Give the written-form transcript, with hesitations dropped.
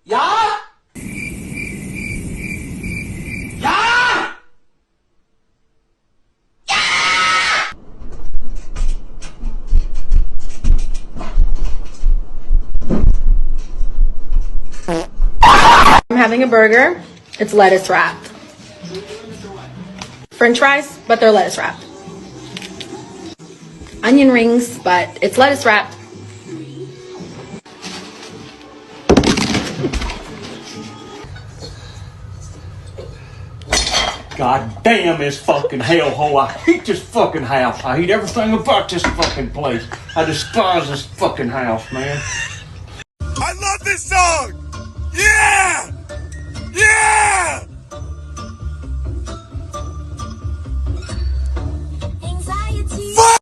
Ja? Ja? I'm having a burger. It's lettuce wrapped. French fries, but they're lettuce wrapped. Onion rings, but it's lettuce wrapped. God damn this fucking hellhole. I hate this fucking house. I hate everything about this fucking place. I despise this fucking house, man. I love this song! Yeah!